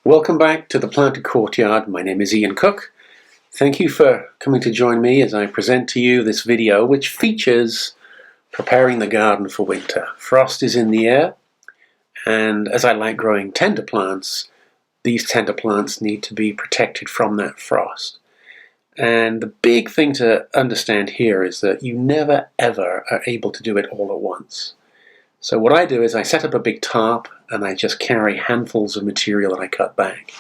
Welcome back to the Planted Courtyard. My name is Ian Cooke. Thank you for coming to join me as I present to you this video which features preparing the garden for winter. Frost is in the air, and as I like growing tender plants, these tender plants need to be protected from that frost. And the big thing to understand here is that you never ever are able to do it all at once. So what I do is I set up a big tarp and I just carry handfuls of material that I cut back.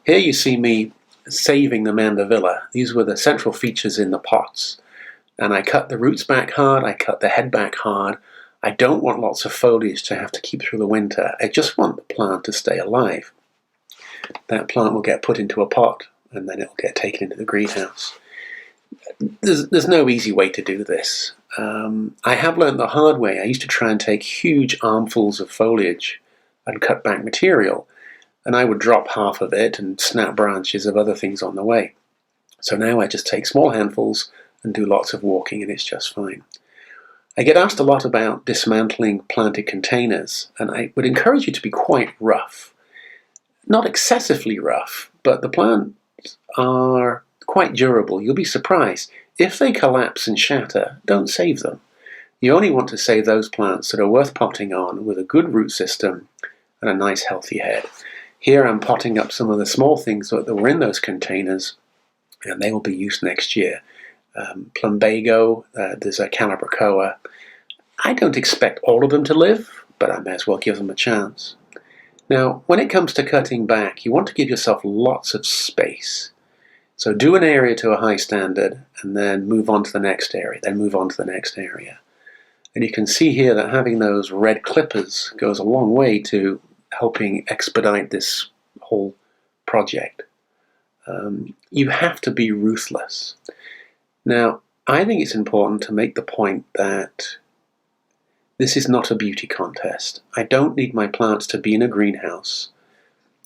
Here you see me saving the mandevilla. These were the central features in the pots. And I cut the roots back hard, I cut the head back hard. I don't want lots of foliage to have to keep through the winter. I just want the plant to stay alive. That plant will get put into a pot and then it'll get taken into the greenhouse. There's no easy way to do this. I have learned the hard way. I used to try and take huge armfuls of foliage and cut back material, and I would drop half of it and snap branches of other things on the way. So now I just take small handfuls and do lots of walking, and it's just fine. I get asked a lot about dismantling planted containers, and I would encourage you to be quite rough. Not excessively rough, but the plants are quite durable. You'll be surprised. If they collapse and shatter, don't save them. You only want to save those plants that are worth potting on with a good root system and a nice healthy head. Here I'm potting up some of the small things that were in those containers, and they will be used next year. Plumbago, there's a calibrachoa. I don't expect all of them to live, but I may as well give them a chance. Now, when it comes to cutting back, you want to give yourself lots of space. So do an area to a high standard and then move on to the next area, then move on to the next area. And you can see here that having those red clippers goes a long way to helping expedite this whole project. You have to be ruthless. Now, I think it's important to make the point that this is not a beauty contest. I don't need my plants to be in a greenhouse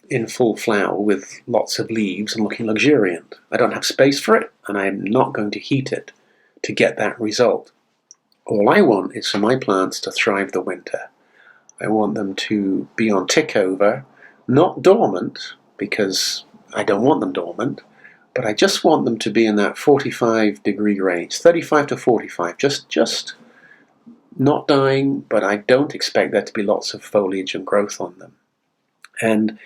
in full flower with lots of leaves and looking luxuriant. I don't have space for it, and I'm not going to heat it to get that result. All I want is for my plants to thrive the winter. I want them to be on tick over, not dormant, because I don't want them dormant, but I just want them to be in that 45-degree range, 35 to 45, just not dying, but I don't expect there to be lots of foliage and growth on them. And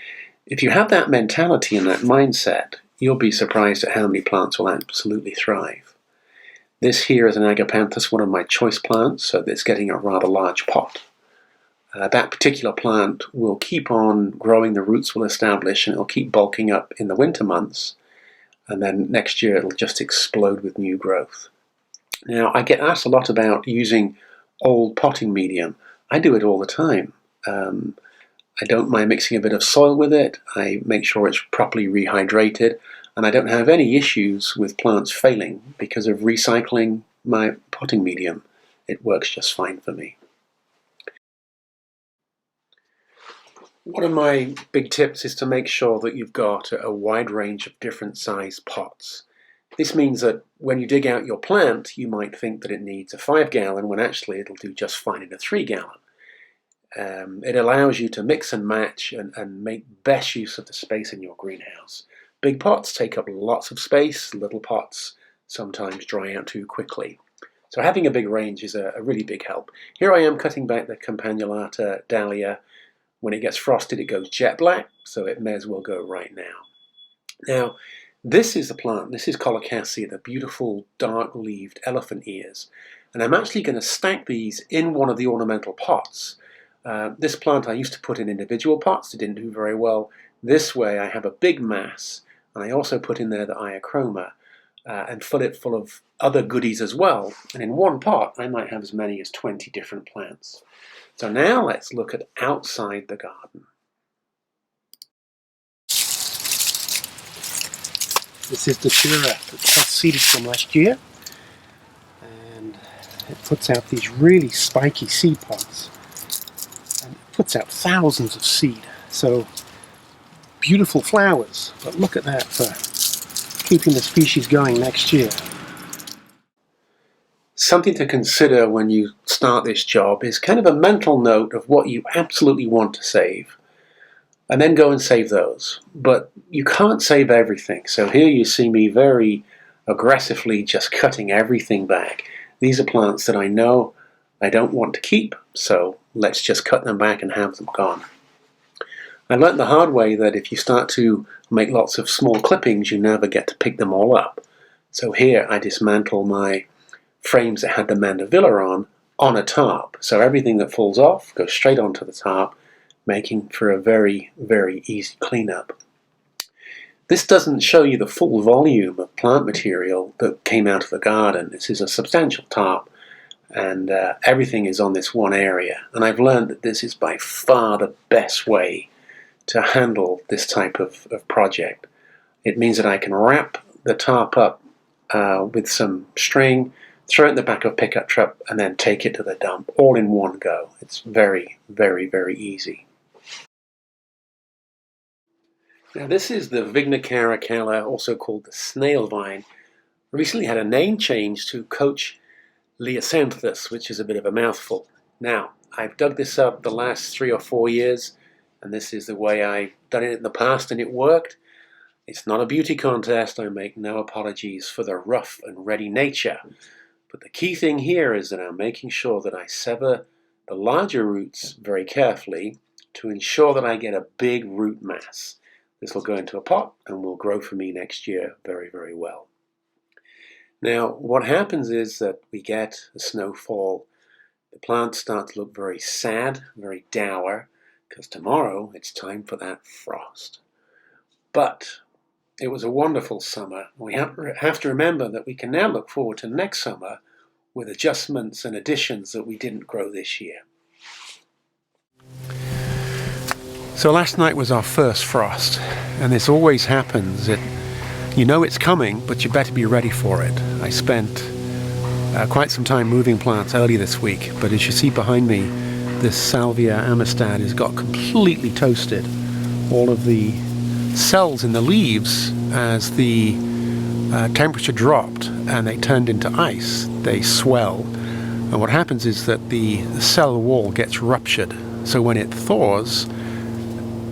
if you have that mentality and that mindset, you'll be surprised at how many plants will absolutely thrive. This here is an agapanthus, one of my choice plants, so it's getting a rather large pot. That particular plant will keep on growing, the roots will establish, and it'll keep bulking up in the winter months, and then next year it'll just explode with new growth. Now, I get asked a lot about using old potting medium. I do it all the time. I don't mind mixing a bit of soil with it. I make sure it's properly rehydrated, and I don't have any issues with plants failing because of recycling my potting medium. It works just fine for me. One of my big tips is to make sure that you've got a wide range of different size pots. This means that when you dig out your plant, you might think that it needs a 5-gallon when actually it'll do just fine in a 3-gallon. It allows you to mix and match and make best use of the space in your greenhouse. Big pots take up lots of space, little pots sometimes dry out too quickly. So having a big range is a really big help. Here I am cutting back the campanulata dahlia. When it gets frosted it goes jet black, so it may as well go right now. Now, this is the plant, this is Colocasia, the beautiful dark-leaved elephant ears. And I'm actually going to stack these in one of the ornamental pots. This plant I used to put in individual pots. It didn't do very well. This way I have a big mass, and I also put in there the iachroma and fill it full of other goodies as well. And in one pot I might have as many as 20 different plants. So now let's look at outside the garden. This is the Shura that's just seeded from last year, and it puts out these really spiky seed pods. And it puts out thousands of seed, so beautiful flowers, but look at that for keeping the species going next year. Something to consider when you start this job is kind of a mental note of what you absolutely want to save. and then go and save those. But you can't save everything. So here you see me very aggressively just cutting everything back. These are plants that I know I don't want to keep, so let's just cut them back and have them gone. I learned the hard way that if you start to make lots of small clippings, you never get to pick them all up. So here I dismantle my frames that had the mandevilla on a tarp. So everything that falls off goes straight onto the tarp, making for a very, very easy cleanup. This doesn't show you the full volume of plant material that came out of the garden. This is a substantial tarp, and everything is on this one area. And I've learned that this is by far the best way to handle this type of project. It means that I can wrap the tarp up with some string, throw it in the back of a pickup truck, and then take it to the dump all in one go. It's very, very, very easy. Now this is the Vigna caracalla, also called the snail vine. Recently had a name change to Coach Leocanthus, which is a bit of a mouthful. Now, I've dug this up the last 3 or 4 years, and this is the way I've done it in the past, and it worked. It's not a beauty contest. I make no apologies for the rough and ready nature. But the key thing here is that I'm making sure that I sever the larger roots very carefully to ensure that I get a big root mass. This will go into a pot and will grow for me next year very, very well. Now, what happens is that we get a snowfall. The plants start to look very sad, very dour, because tomorrow it's time for that frost. But it was a wonderful summer. We have to remember that we can now look forward to next summer with adjustments and additions that we didn't grow this year. So last night was our first frost, and this always happens. You know it's coming, but you better be ready for it. I spent quite some time moving plants early this week, but as you see behind me, this Salvia amistad has got completely toasted. All of the cells in the leaves, as the temperature dropped and they turned into ice, they swell. And what happens is that the cell wall gets ruptured. So when it thaws,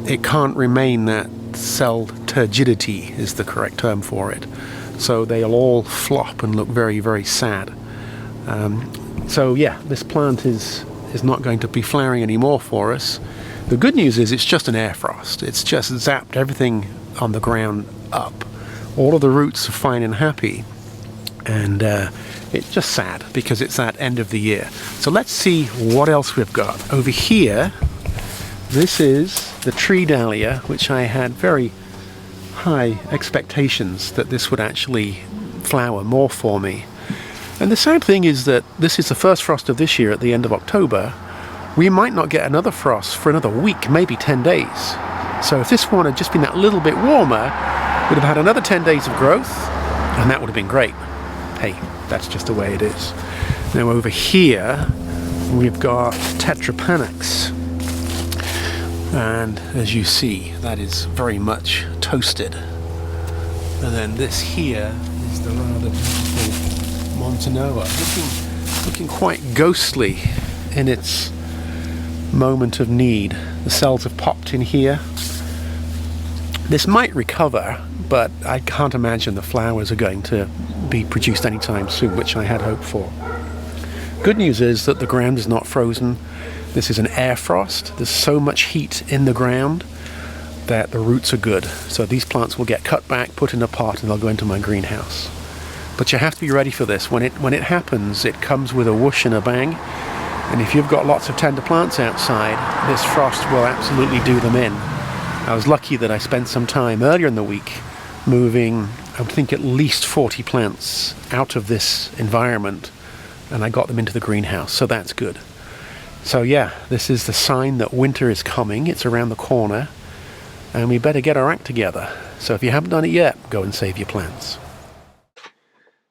it can't remain that cell turgidity is the correct term for it. So they'll all flop and look very, very sad. So yeah, this plant is not going to be flowering anymore for us. The good news is it's just an air frost. It's just zapped everything on the ground up. All of the roots are fine and happy. And it's just sad because it's that end of the year. So let's see what else we've got. Over here, this is the tree dahlia, which I had very high expectations that this would actually flower more for me. And the sad thing is that this is the first frost of this year at the end of October. We might not get another frost for another week, maybe 10 days. So if this one had just been that little bit warmer, we'd have had another 10 days of growth, and that would have been great. Hey, that's just the way it is. Now over here, we've got Tetrapanax. And as you see, that is very much toasted. And then this here is the rather beautiful Montanoa, looking quite ghostly in its moment of need. The cells have popped in here. This might recover, but I can't imagine the flowers are going to be produced anytime soon, which I had hoped for. Good news is that the ground is not frozen. This is an air frost. There's so much heat in the ground that the roots are good. So these plants will get cut back, put in a pot, and they'll go into my greenhouse. But you have to be ready for this. When it happens, it comes with a whoosh and a bang. And if you've got lots of tender plants outside, this frost will absolutely do them in. I was lucky that I spent some time earlier in the week moving, I would think, at least 40 plants out of this environment, and I got them into the greenhouse, so that's good. So yeah, this is the sign that winter is coming. It's around the corner, and we better get our act together. So if you haven't done it yet, go and save your plants.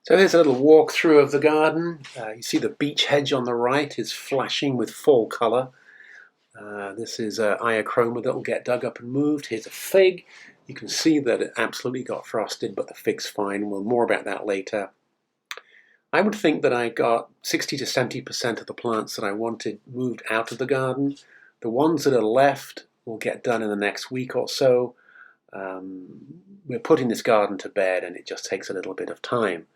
So here's a little walkthrough of the garden. You see the beech hedge on the right is flashing with fall colour. This is Iochroma that will get dug up and moved. Here's a fig. You can see that it absolutely got frosted, but the fig's fine. We'll more about that later. I would think that I got 60 to 70% of the plants that I wanted moved out of the garden. The ones that are left will get done in the next week or so. We're putting this garden to bed, and it just takes a little bit of time.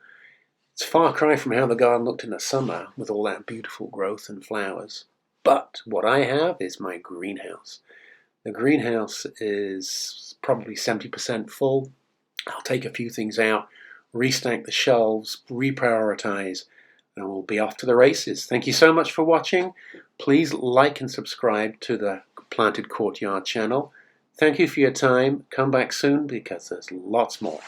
It's a far cry from how the garden looked in the summer with all that beautiful growth and flowers. But what I have is my greenhouse. The greenhouse is probably 70% full. I'll take a few things out, restack the shelves, reprioritize, and we'll be off to the races. Thank you so much for watching. Please like and subscribe to the Planted Courtyard channel. Thank you for your time. Come back soon because there's lots more.